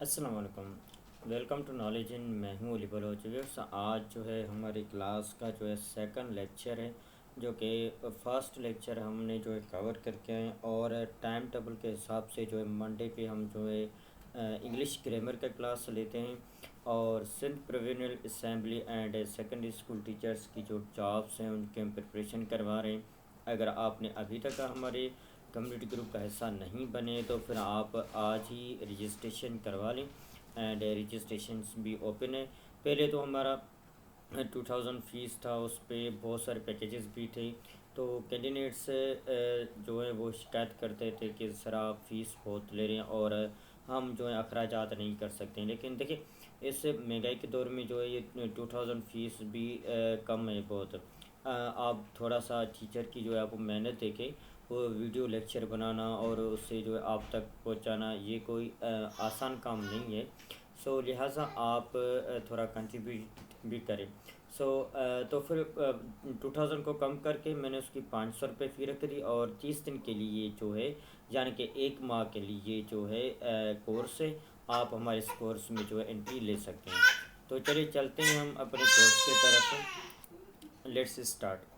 अस्सलाम वालेकुम। Welcome to knowledge in. मैं हूँ अली बलोच। आज जो है हमारी क्लास का जो है सेकंड लेक्चर है, जो कि फर्स्ट लेक्चर हमने जो है कवर करके आए और टाइम टेबल के हिसाब से जो है मंडे पे हम जो है इंग्लिश ग्रामर का क्लास लेते हैं और Sindh provincial assembly and secondary school teachers की जो जॉब्स हैं उनके हम प्रिपरेशन करवा रहे हैं। अगर आपने अभी तक हमारे कम्युनिटी ग्रुप का हिस्सा नहीं बने तो फिर आप आज ही रजिस्ट्रेशन करवा लें एंड रजिस्ट्रेशन भी ओपन है। पहले तो हमारा 2000 फ़ीस था, उस पर बहुत सारे पैकेजेस भी थे। तो कैंडिडेट्स जो है वो शिकायत करते थे कि सर आप फ़ीस बहुत ले रहे हैं और हम जो है अखराजात नहीं कर सकते हैं। लेकिन देखिए, इस महंगाई के दौर में जो है ये 2000 फ़ीस भी कम है बहुत। आप थोड़ा सा टीचर की जो है आप मेहनत देखें, वो वीडियो लेक्चर बनाना और उससे जो है आप तक पहुंचाना ये कोई आसान काम नहीं है। सो लिहाजा आप थोड़ा कंट्रीब्यूट भी करें। सो तो फिर 2000 को कम करके मैंने उसकी 500 रुपये फ़ी रख दी और 30 दिन के लिए जो है, यानी कि 1 माह के लिए जो है कोर्स है, आप हमारे इस कोर्स में जो है एंट्री ले सकते हैं। तो चलिए चलते हैं हम अपने कोर्स की तरफ। Let's start.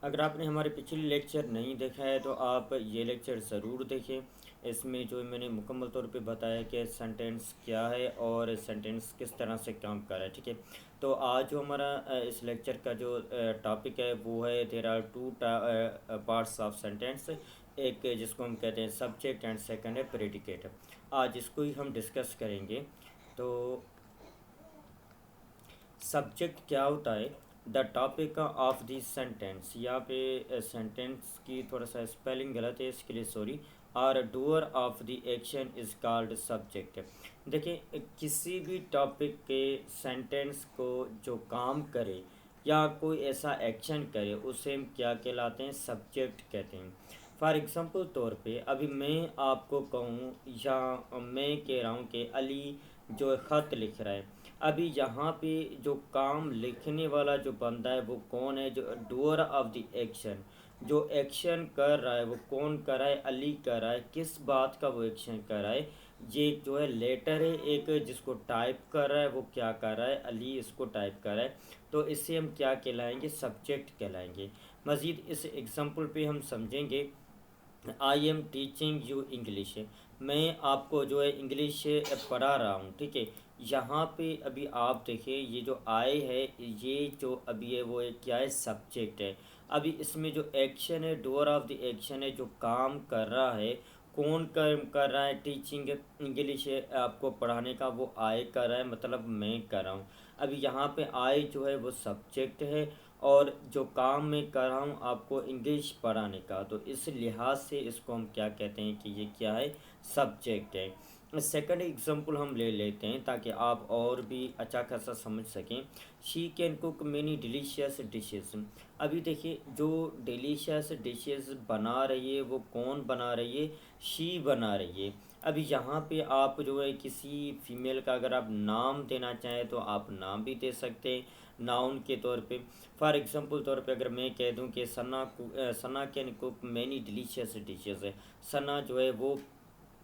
अगर आपने हमारे पिछले लेक्चर नहीं देखा है तो आप ये लेक्चर ज़रूर देखें। इसमें जो मैंने मुकम्मल तौर पे बताया कि सेंटेंस क्या है और सेंटेंस किस तरह से काम कर रहा है। ठीक है, तो आज जो हमारा इस लेक्चर का जो टॉपिक है वो है there are two parts of sentence. एक जिसको हम कहते हैं सब्जेक्ट एंड सेकंड है प्रेडिकेट। आज इसको ही हम डिस्कस करेंगे। तो सब्जेक्ट क्या होता है? The topic of the sentence. यहाँ पे सेंटेंस की थोड़ा सा स्पेलिंग गलत है, इसके लिए सॉरी। और doer of the action is called subject. देखिए, किसी भी टॉपिक के सेंटेंस को जो काम करे या कोई ऐसा एक्शन करे उसे हम क्या कहलाते हैं? सब्जेक्ट कहते हैं। फॉर एग्ज़ाम्पल तौर पे अभी मैं आपको कहूँ या मैं कह रहा हूँ कि अली जो है ख़त लिख रहा है। अभी यहाँ पे जो काम लिखने वाला जो बंदा है वो कौन है? जो डूअर ऑफ द एक्शन, जो एक्शन कर रहा है वो कौन कर रहा है? अली कर रहा है। किस बात का वो एक्शन कर रहा है? ये जो है लेटर है एक, जिसको टाइप कर रहा है वो क्या कर रहा है? अली इसको टाइप कर रहा है। तो इससे हम क्या कहलाएंगे? सब्जेक्ट कहलाएंगे। मज़ीद इस एग्जांपल पे हम समझेंगे। I am teaching you English. मैं आपको जो है इंग्लिश पढ़ा रहा हूँ। ठीक है, यहाँ पे अभी आप देखिए ये जो आई है, ये जो अभी है वो एक क्या है? सब्जेक्ट है। अभी इसमें जो एक्शन है, डोअर ऑफ द एक्शन है, जो काम कर रहा है, कौन कर रहा है? टीचिंग इंग्लिश है आपको पढ़ाने का, वो आई कर रहा है, मतलब मैं कर रहा हूँ। अभी यहाँ पे आई जो है वो सब्जेक्ट है और जो काम मैं कर रहा हूँ आपको इंग्लिश पढ़ाने का, तो इस लिहाज से इसको हम क्या कहते हैं कि ये क्या है? सब्जेक्ट है। सेकंड एग्जांपल हम ले लेते हैं ताकि आप और भी अच्छा खासा समझ सकें। She can cook many delicious dishes. अभी देखिए, जो डिलीशियस डिशेस बना रही है वो कौन बना रही है? शी बना रही है। अभी यहाँ पे आप जो है किसी फीमेल का अगर आप नाम देना चाहें तो आप नाम भी दे सकते हैं नाउन के तौर पे। फॉर एग्जांपल तौर पे अगर मैं कह दूं कि Sana can cook many delicious dishes है, सना जो है वो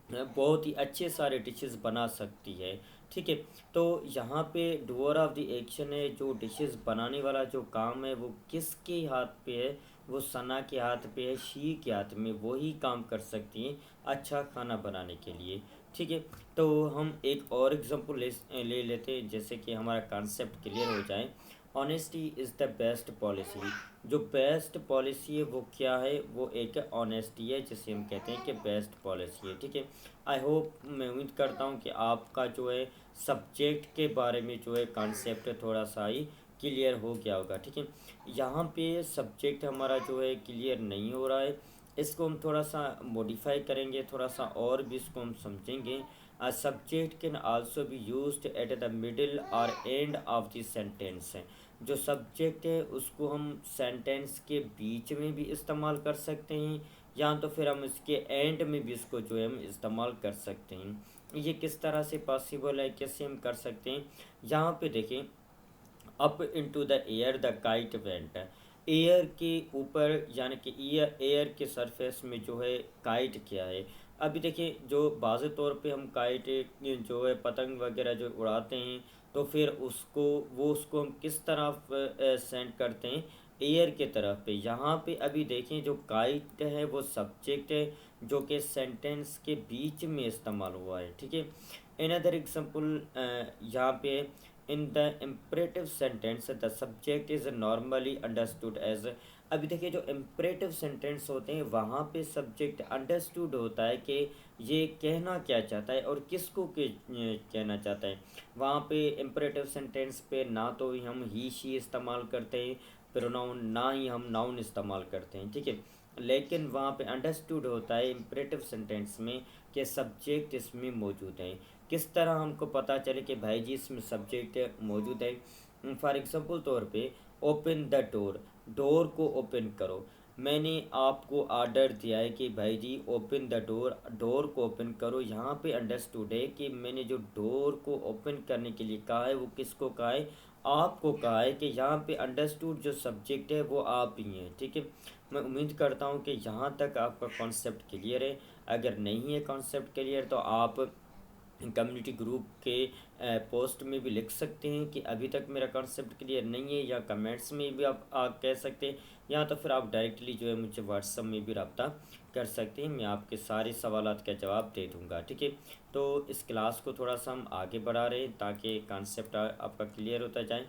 बहुत ही अच्छे सारे डिशेस बना सकती है। ठीक है, तो यहाँ पे डूअर ऑफ द एक्शन है, जो डिशेस बनाने वाला जो काम है वो किसके हाथ पे है? वो सना के हाथ पे है, शी के हाथ में। वो ही काम कर सकती हैं अच्छा खाना बनाने के लिए। ठीक है, तो हम एक और एग्जांपल ले लेते हैं, जैसे कि हमारा कॉन्सेप्ट क्लियर हो जाए। Honesty is the best policy. जो बेस्ट पॉलिसी है वो क्या है? वो एक ऑनेस्टी है, जिसे हम कहते हैं कि बेस्ट पॉलिसी है। ठीक है, आई होप, मैं उम्मीद करता हूँ कि आपका जो है सब्जेक्ट के बारे में जो है कॉन्सेप्ट थोड़ा सा ही क्लियर हो गया होगा। ठीक है, यहाँ पे सब्जेक्ट हमारा जो है क्लियर नहीं हो रहा है, इसको हम थोड़ा सा मॉडिफाई करेंगे, थोड़ा सा और भी इसको हम समझेंगे। A subject can also be used at the middle or end of the sentence। जो सब्जेक्ट है उसको हम सेंटेंस के बीच में भी इस्तेमाल कर सकते हैं, या तो फिर हम इसके एंड में भी इसको जो है हम इस्तेमाल कर सकते हैं। ये किस तरह से पॉसिबल है, कैसे हम कर सकते हैं? यहाँ पे देखें, up into the air the kite went. Air के ऊपर यानी कि एयर के सरफेस में जो है काइट क्या है। अभी देखिए जो बाज़ तौर पे हम काइट जो है पतंग वगैरह जो उड़ाते हैं, तो फिर उसको हम किस तरफ सेंड करते हैं, एयर के तरफ पे। यहाँ पे अभी देखें जो काइट है वो सब्जेक्ट है जो कि सेंटेंस के बीच में इस्तेमाल हुआ है, ठीक है। इन अदर एग्जाम्पल यहाँ पे in the imperative sentence the subject is normally understood as. अभी देखिए जो इम्परेटिव सेंटेंस होते हैं वहाँ पे सब्जेक्ट अंडरस्टूड होता है कि ये कहना क्या चाहता है और किसको कहना चाहता है। वहाँ पे इम्परेटिव सेंटेंस पे ना तो ही हम ही शी इस्तेमाल करते हैं प्रोनाउन, ना ही हम नाउन इस्तेमाल करते हैं, ठीक है। लेकिन वहाँ पे अंडरस्टूड होता है इम्परेटिव सेंटेंस में कि सब्जेक्ट इसमें मौजूद है। किस तरह हमको पता चले कि भाई जी इसमें सब्जेक्ट मौजूद है। फॉर एग्ज़ाम्पल तौर पे ओपन द डोर, डोर को ओपन करो। मैंने आपको ऑर्डर दिया है कि भाई जी ओपन द डोर, डोर को ओपन करो। यहाँ पे अंडरस्टूड है कि मैंने जो डोर को ओपन करने के लिए कहा है वो किसको कहा है, आपको कहा है। कि यहाँ पे अंडरस्टूड जो सब्जेक्ट है वो आप ही हैं, ठीक है। मैं उम्मीद करता हूँ कि यहाँ तक आपका कॉन्सेप्ट क्लियर है। अगर नहीं है कॉन्सेप्ट क्लियर तो आप कम्युनिटी ग्रुप के पोस्ट में भी लिख सकते हैं कि अभी तक मेरा कॉन्सेप्ट क्लियर नहीं है, या कमेंट्स में भी आप कह सकते हैं, या तो फिर आप डायरेक्टली जो है मुझे व्हाट्सअप में भी रब्ता कर सकते हैं। मैं आपके सारे सवालात का जवाब दे दूंगा, ठीक है। तो इस क्लास को थोड़ा सा हम आगे बढ़ा रहे हैं ताकि कॉन्सेप्ट आपका क्लियर होता जाए।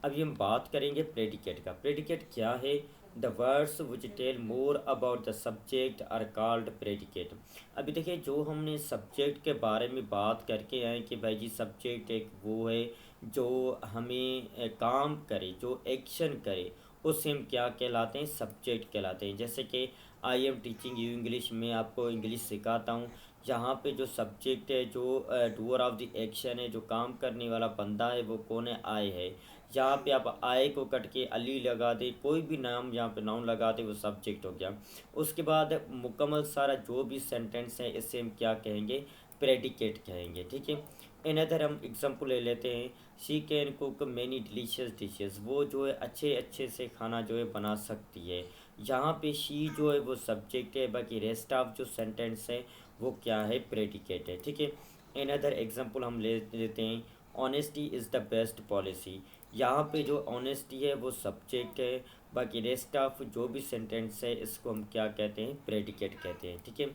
अभी हम बात करेंगे प्रेडिकेट का। प्रेडिकेट क्या है? The words which tell more about the subject are called predicate. अभी देखिए जो हमने सब्जेक्ट के बारे में बात करके आए कि भाई जी सब्जेक्ट एक वो है जो हमें काम करे, जो एक्शन करे, उससे हम क्या कहलाते हैं, सब्जेक्ट कहलाते हैं। जैसे कि I am teaching you English, में आपको इंग्लिश सिखाता हूँ। यहाँ पे जो सब्जेक्ट है, जो डूअर ऑफ द एक्शन है, जो काम करने वाला बंदा है, वो कौन है, आई है। यहाँ पे आप आय को कट के अली लगा दे, कोई भी नाम यहाँ पे नाउन लगा दे, वो सब्जेक्ट हो गया। उसके बाद मुकम्मल सारा जो भी सेंटेंस है इसे हम क्या कहेंगे, प्रेडिकेट कहेंगे, ठीक है। इन अदर हम एग्जांपल ले लेते हैं। She can cook many delicious dishes, वो जो है अच्छे अच्छे से खाना जो है बना सकती है। यहाँ पे शी जो है वो सब्जेक्ट है, बाकी रेस्ट ऑफ जो सेंटेंस है वो क्या है, प्रेडिकेट है, ठीक है। इन अदर एग्जांपल हम ले लेते हैं। Honesty is the best policy, यहाँ पे जो ऑनेस्टी है वो सब्जेक्ट है, बाकी रेस्ट ऑफ जो भी सेंटेंस है इसको हम क्या कहते हैं, प्रेडिकेट कहते हैं, ठीक है।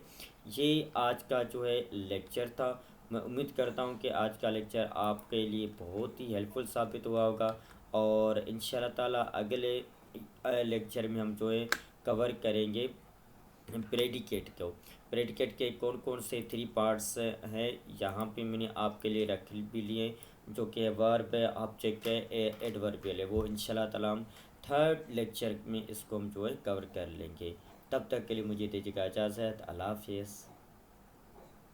ये आज का जो है लेक्चर था। मैं उम्मीद करता हूँ कि आज का लेक्चर आपके लिए बहुत ही हेल्पफुल साबित हुआ होगा, और इंशाल्लाह ताला अगले लेक्चर में हम जो है कवर करेंगे प्रेडिकेट को। प्रेडिकेट के कौन कौन से 3 पार्ट्स हैं यहाँ पे मैंने आपके लिए रख भी लिए, जो कि वर्ब है, ऑब्जेक्ट है, एडवर्बियल है। वो इंशाल्लाह ताला हम थर्ड लेक्चर में इसको हम जो है कवर कर लेंगे। तब तक के लिए मुझे दीजिएगा इजाज़त। अल्लाह हाफिज़।